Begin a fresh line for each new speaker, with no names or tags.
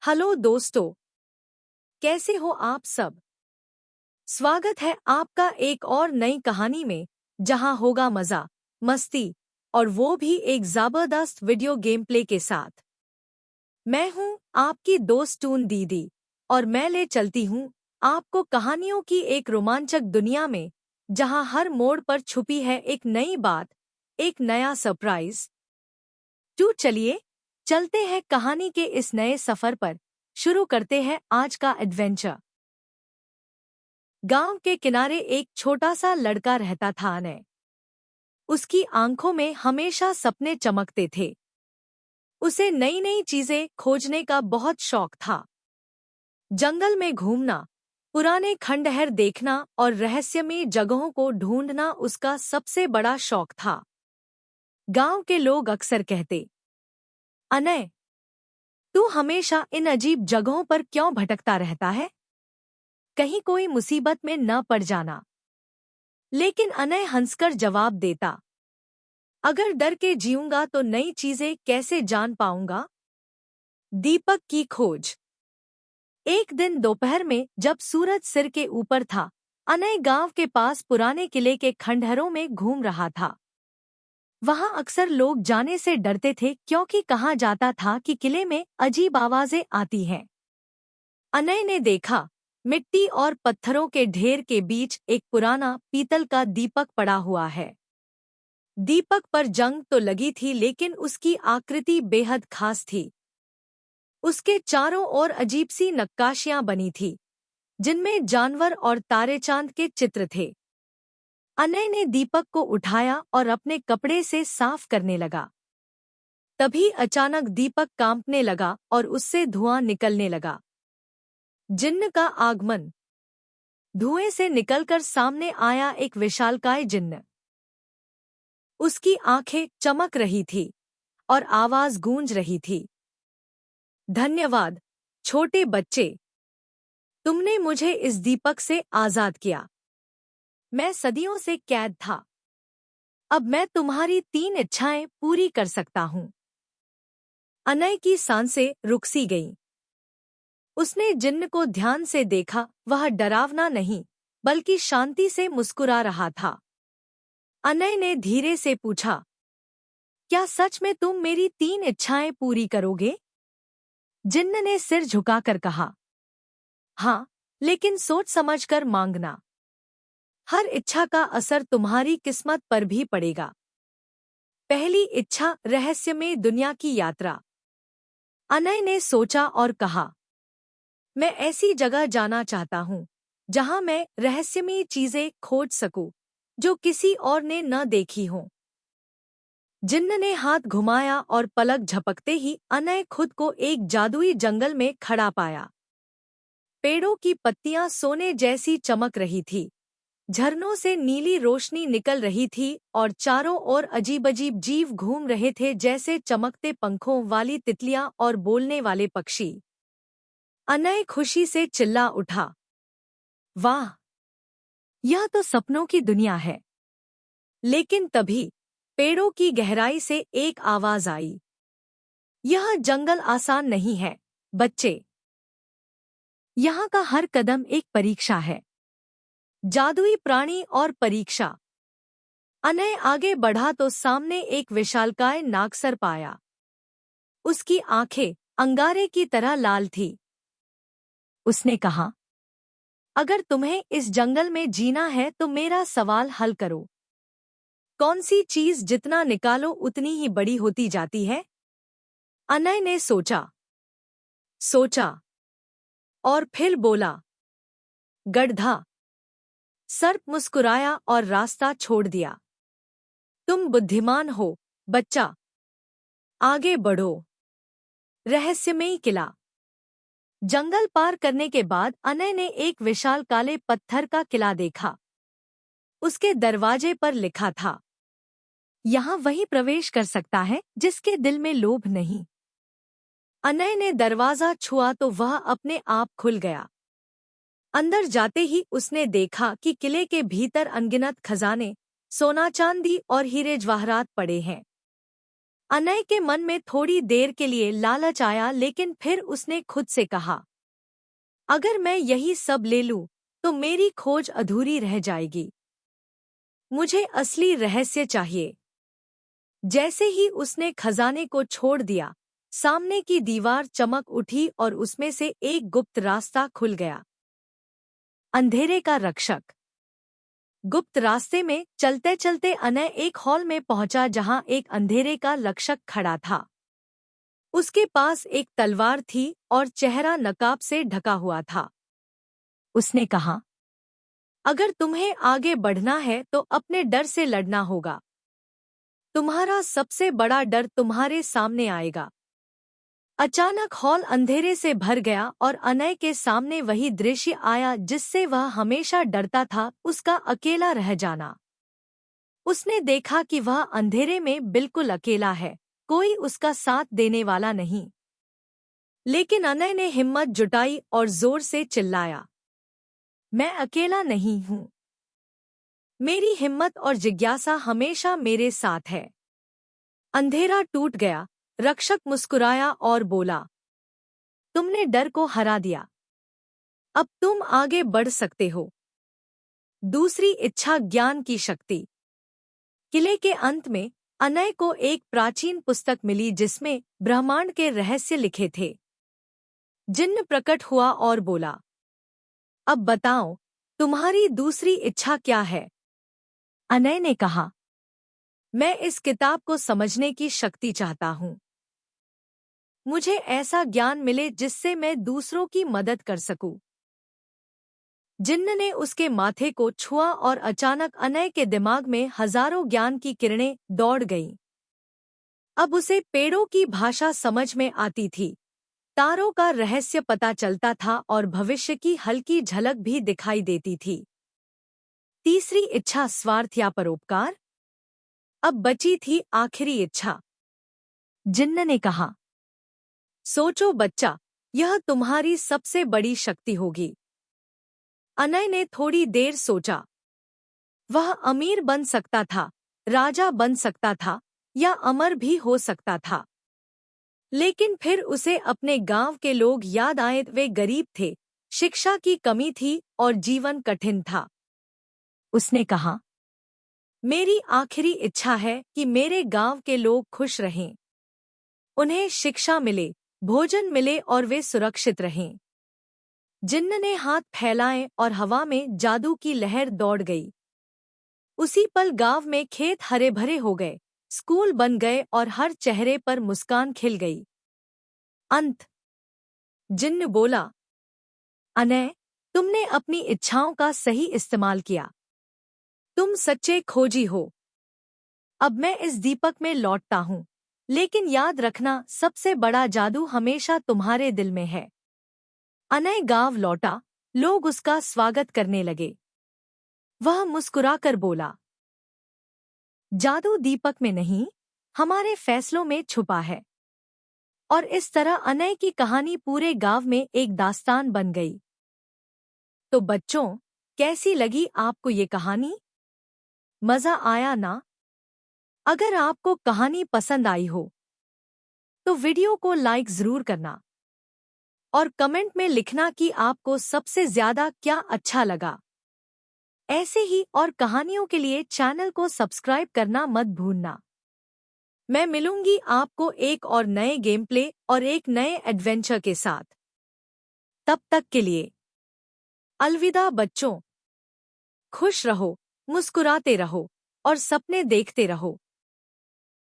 Hello दोस्तों, कैसे हो आप सब। स्वागत है आपका एक और नई कहानी में, जहां होगा मजा, मस्ती और वो भी एक जबरदस्त वीडियो गेम प्ले के साथ। मैं हूं आपकी दोस्त टून दीदी और मैं ले चलती हूं आपको कहानियों की एक रोमांचक दुनिया में, जहां हर मोड़ पर छुपी है एक नई बात, एक नया सरप्राइज। तो चलिए चलते हैं कहानी के इस नए सफर पर। शुरू करते हैं आज का एडवेंचर। गांव के किनारे एक छोटा सा लड़का रहता था। अनय उसकी आंखों में हमेशा सपने चमकते थे। उसे नई नई चीजें खोजने का बहुत शौक था। जंगल में घूमना, पुराने खंडहर देखना और रहस्यमयी जगहों को ढूंढना उसका सबसे बड़ा शौक था। गांव के लोग अक्सर कहते, अनय, तू हमेशा इन अजीब जगहों पर क्यों भटकता रहता है? कहीं कोई मुसीबत में न पड़ जाना। लेकिन अनय हंसकर जवाब देता, अगर डर के जीऊंगा तो नई चीजें कैसे जान पाऊंगा। दीपक की खोज। एक दिन दोपहर में जब सूरज सिर के ऊपर था, अनय गांव के पास पुराने किले के खंडहरों में घूम रहा था। वहां अक्सर लोग जाने से डरते थे, क्योंकि कहा जाता था कि किले में अजीब आवाजें आती हैं। अनय ने देखा, मिट्टी और पत्थरों के ढेर के बीच एक पुराना पीतल का दीपक पड़ा हुआ है। दीपक पर जंग तो लगी थी, लेकिन उसकी आकृति बेहद खास थी। उसके चारों ओर अजीब सी नक्काशियां बनी थी, जिनमें जानवर और तारे चांद के चित्र थे। अनय ने दीपक को उठाया और अपने कपड़े से साफ करने लगा। तभी अचानक दीपक कांपने लगा और उससे धुआं निकलने लगा। जिन्न का आगमन। धुएं से निकलकर सामने आया एक विशालकाय जिन्न। उसकी आंखें चमक रही थी और आवाज गूंज रही थी, धन्यवाद छोटे बच्चे, तुमने मुझे इस दीपक से आजाद किया। मैं सदियों से कैद था। अब मैं तुम्हारी 3 इच्छाएं पूरी कर सकता हूं। अनय की सांसें रुक सी गईं। उसने जिन्न को ध्यान से देखा। वह डरावना नहीं, बल्कि शांति से मुस्कुरा रहा था। अनय ने धीरे से पूछा, क्या सच में तुम मेरी 3 इच्छाएं पूरी करोगे? जिन्न ने सिर झुकाकर कहा, हाँ, लेकिन सोच समझकर मांगना। हर इच्छा का असर तुम्हारी किस्मत पर भी पड़ेगा। पहली इच्छा, रहस्यमय दुनिया की यात्रा। अनय ने सोचा और कहा, मैं ऐसी जगह जाना चाहता हूँ जहाँ मैं रहस्यमयी चीजें खोज सकूं, जो किसी और ने न देखी हों। जिन्न ने हाथ घुमाया और पलक झपकते ही अनय खुद को एक जादुई जंगल में खड़ा पाया। पेड़ों की पत्तियां सोने जैसी चमक रही थी, झरनों से नीली रोशनी निकल रही थी और चारों ओर अजीब-अजीब जीव घूम रहे थे, जैसे चमकते पंखों वाली तितलियां और बोलने वाले पक्षी। अनय खुशी से चिल्ला उठा, वाह, यह तो सपनों की दुनिया है। लेकिन तभी पेड़ों की गहराई से एक आवाज आई, यह जंगल आसान नहीं है बच्चे। यहाँ का हर कदम एक परीक्षा है। जादुई प्राणी और परीक्षा। अनय आगे बढ़ा तो सामने एक विशालकाय नागसर पाया। उसकी आंखें अंगारे की तरह लाल थी। उसने कहा, अगर तुम्हें इस जंगल में जीना है तो मेरा सवाल हल करो। कौन सी चीज जितना निकालो उतनी ही बड़ी होती जाती है? अनय ने सोचा और फिर बोला, गड्ढा। सर्प मुस्कुराया और रास्ता छोड़ दिया। तुम बुद्धिमान हो बच्चा, आगे बढ़ो। रहस्यमयी किला। जंगल पार करने के बाद अनय ने एक विशाल काले पत्थर का किला देखा। उसके दरवाजे पर लिखा था, यहाँ वही प्रवेश कर सकता है जिसके दिल में लोभ नहीं। अनय ने दरवाजा छुआ तो वह अपने आप खुल गया। अंदर जाते ही उसने देखा कि किले के भीतर अनगिनत खजाने, सोना चांदी और हीरे जवाहरात पड़े हैं। अनय के मन में थोड़ी देर के लिए लालच आया, लेकिन फिर उसने खुद से कहा, अगर मैं यही सब ले लूं तो मेरी खोज अधूरी रह जाएगी। मुझे असली रहस्य चाहिए। जैसे ही उसने खजाने को छोड़ दिया, सामने की दीवार चमक उठी और उसमें से एक गुप्त रास्ता खुल गया। अंधेरे का रक्षक। गुप्त रास्ते में चलते चलते अनय एक हॉल में पहुंचा जहां एक अंधेरे का रक्षक खड़ा था। उसके पास एक तलवार थी और चेहरा नकाब से ढका हुआ था। उसने कहा, अगर तुम्हें आगे बढ़ना है तो अपने डर से लड़ना होगा। तुम्हारा सबसे बड़ा डर तुम्हारे सामने आएगा। अचानक हॉल अंधेरे से भर गया और अनय के सामने वही दृश्य आया जिससे वह हमेशा डरता था, उसका अकेला रह जाना। उसने देखा कि वह अंधेरे में बिल्कुल अकेला है, कोई उसका साथ देने वाला नहीं। लेकिन अनय ने हिम्मत जुटाई और जोर से चिल्लाया, मैं अकेला नहीं हूँ। मेरी हिम्मत और जिज्ञासा हमेशा मेरे साथ है। अंधेरा टूट गया। रक्षक मुस्कुराया और बोला, तुमने डर को हरा दिया। अब तुम आगे बढ़ सकते हो। दूसरी इच्छा, ज्ञान की शक्ति। किले के अंत में अनय को एक प्राचीन पुस्तक मिली जिसमें ब्रह्मांड के रहस्य लिखे थे। जिन्न प्रकट हुआ और बोला, अब बताओ, तुम्हारी दूसरी इच्छा क्या है? अनय ने कहा, मैं इस किताब को समझने की शक्ति चाहता हूँ। मुझे ऐसा ज्ञान मिले जिससे मैं दूसरों की मदद कर सकूं। जिन्न ने उसके माथे को छुआ और अचानक अनय के दिमाग में हजारों ज्ञान की किरणें दौड़ गईं। अब उसे पेड़ों की भाषा समझ में आती थी, तारों का रहस्य पता चलता था और भविष्य की हल्की झलक भी दिखाई देती थी। तीसरी इच्छा, स्वार्थ या परोपकार। अब बची थी आखिरी इच्छा। जिन्न ने कहा, सोचो बच्चा, यह तुम्हारी सबसे बड़ी शक्ति होगी। अनय ने थोड़ी देर सोचा। वह अमीर बन सकता था, राजा बन सकता था, या अमर भी हो सकता था। लेकिन फिर उसे अपने गांव के लोग याद आए। वे गरीब थे, शिक्षा की कमी थी और जीवन कठिन था। उसने कहा, मेरी आखिरी इच्छा है कि मेरे गांव के लोग खुश रहें। उन्हें शिक्षा मिले, भोजन मिले और वे सुरक्षित रहें। जिन्न ने हाथ फैलाए और हवा में जादू की लहर दौड़ गई। उसी पल गांव में खेत हरे भरे हो गए, स्कूल बन गए और हर चेहरे पर मुस्कान खिल गई। अंत। जिन्न बोला, अनय, तुमने अपनी इच्छाओं का सही इस्तेमाल किया। तुम सच्चे खोजी हो। अब मैं इस दीपक में लौटता हूँ, लेकिन याद रखना, सबसे बड़ा जादू हमेशा तुम्हारे दिल में है। अनय गांव लौटा, लोग उसका स्वागत करने लगे। वह मुस्कुराकर बोला, जादू दीपक में नहीं, हमारे फैसलों में छुपा है। और इस तरह अनय की कहानी पूरे गांव में एक दास्तान बन गई। तो बच्चों, कैसी लगी आपको ये कहानी? मजा आया ना? अगर आपको कहानी पसंद आई हो तो वीडियो को लाइक जरूर करना और कमेंट में लिखना कि आपको सबसे ज्यादा क्या अच्छा लगा। ऐसे ही और कहानियों के लिए चैनल को सब्सक्राइब करना मत भूलना। मैं मिलूंगी आपको एक और नए गेम प्ले और एक नए एडवेंचर के साथ। तब तक के लिए अलविदा बच्चों। खुश रहो, मुस्कुराते रहो और सपने देखते रहो।